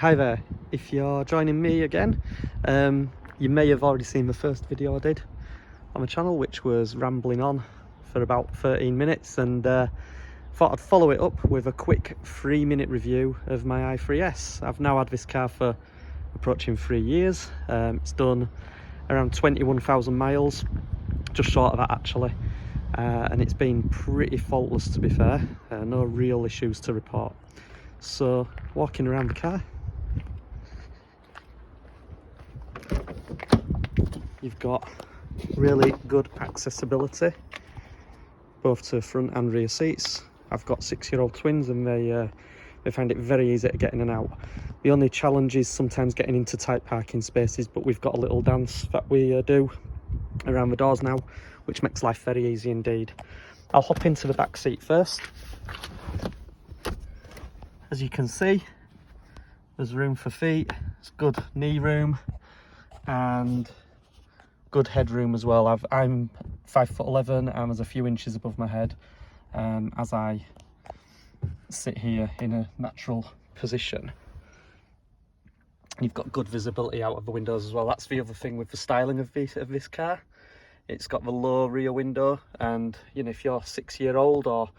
Hi there, if you're joining me again, you may have already seen the first video I did on the channel, which was rambling on for about 13 minutes, and thought I'd follow it up with a quick 3-minute review of my i3s. I've now had this car for approaching 3 years. It's done around 21,000 miles, just short of that actually, and it's been pretty faultless, to be fair. No real issues to report. So walking around the car, you've got really good accessibility both to front and rear seats. I've got 6-year-old twins and they find it very easy to get in and out. The only challenge is sometimes getting into tight parking spaces, but we've got a little dance that we do around the doors now, which makes life very easy indeed. I'll hop into the back seat first. As you can see, there's room for feet, it's good knee room and good headroom as well. I'm 5'11" and there's a few inches above my head as I sit here in a natural position. You've got good visibility out of the windows as well. That's the other thing with the styling of this car. It's got the low rear window, and if you're 6-year-old or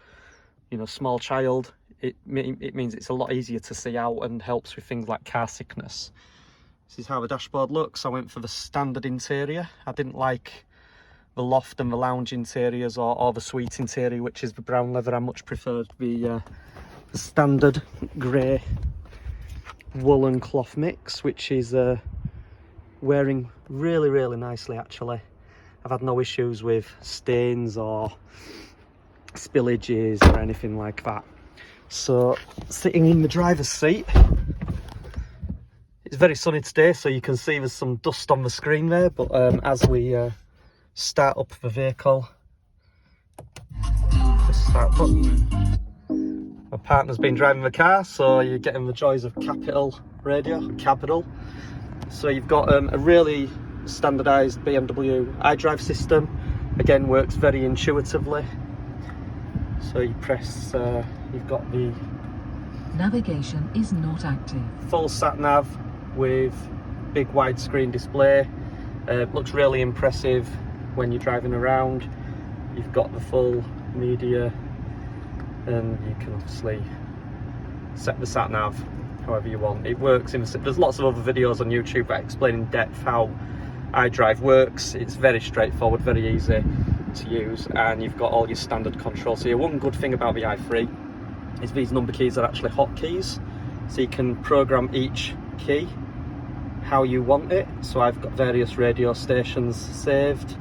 small child, it means it's a lot easier to see out and helps with things like car sickness. This is how the dashboard looks. I went for the standard interior. I didn't like the loft and the lounge interiors or the suite interior, which is the brown leather. I much preferred the standard grey woolen cloth mix, which is wearing really nicely actually. I've had no issues with stains or spillages or anything like that. So sitting in the driver's seat, it's very sunny today, so you can see there's some dust on the screen there, but as we start up the vehicle, just start button. My partner's been driving the car, so you're getting the joys of Capital radio, Capital. So you've got a really standardised BMW iDrive system. Again, works very intuitively. So you press, you've got the navigation is not active. Full sat nav with big widescreen display. Looks really impressive when you're driving around. You've got the full media, and you can obviously set the sat nav however you want. It works there's lots of other videos on YouTube that explain in depth how iDrive works. It's very straightforward, very easy to use, and you've got all your standard controls. So one good thing about the i3 is these number keys are actually hotkeys, so you can program each key how you want it. So I've got various radio stations saved.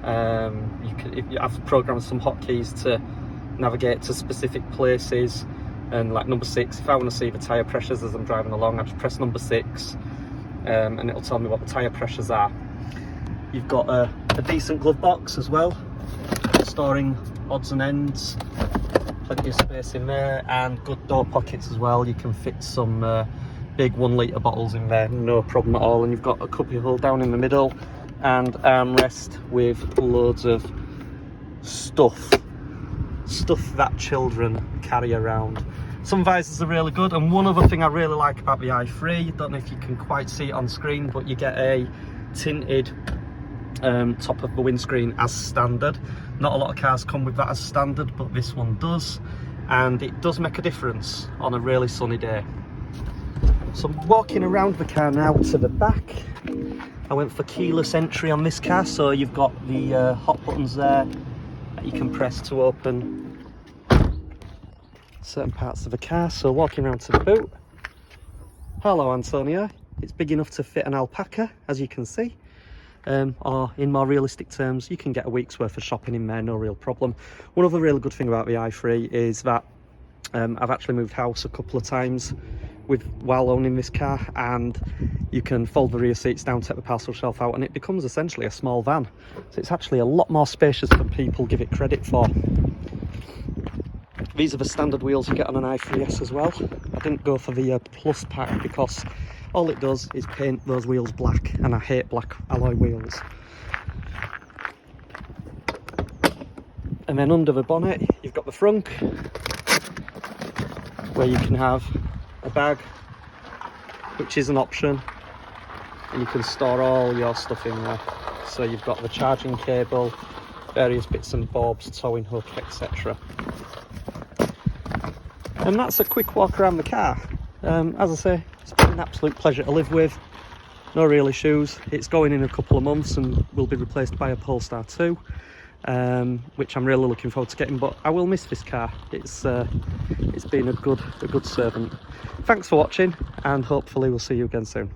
I've programmed some hotkeys to navigate to specific places, and like number 6, if I want to see the tyre pressures as I'm driving along, I just press number 6 and it'll tell me what the tyre pressures are. You've got a decent glove box as well, storing odds and ends, plenty of space in there, and good door pockets as well. You can fit some big 1-litre bottles in there, no problem at all. And you've got a cup holder down in the middle and armrest with loads of stuff that children carry around. Some visors are really good, and one other thing I really like about the i3, don't know if you can quite see it on screen, but you get a tinted top of the windscreen as standard. Not a lot of cars come with that as standard, but this one does, and it does make a difference on a really sunny day. So I'm walking around the car now to the back. I went for keyless entry on this car, so you've got the hot buttons there that you can press to open certain parts of the car. So walking around to the boot. Hello Antonio, it's big enough to fit an alpaca, as you can see. Or in more realistic terms, you can get a week's worth of shopping in there, no real problem. One other really good thing about the i3 is that I've actually moved house a couple of times while owning this car, and you can fold the rear seats down, take the parcel shelf out, and it becomes essentially a small van. So it's actually a lot more spacious than people give it credit for. These are the standard wheels you get on an i3s as well. I didn't go for the plus pack because all it does is paint those wheels black, and I hate black alloy wheels. And then under the bonnet you've got the frunk, where you can have a bag which is an option, and you can store all your stuff in there. So you've got the charging cable, various bits and bobs, towing hook, etc. And that's a quick walk around the car. As I say, it's been an absolute pleasure to live with. No real issues. It's going in a couple of months and will be replaced by a Polestar 2, which I'm really looking forward to getting. But I will miss this car. It's been a good servant. Thanks for watching, and hopefully we'll see you again soon.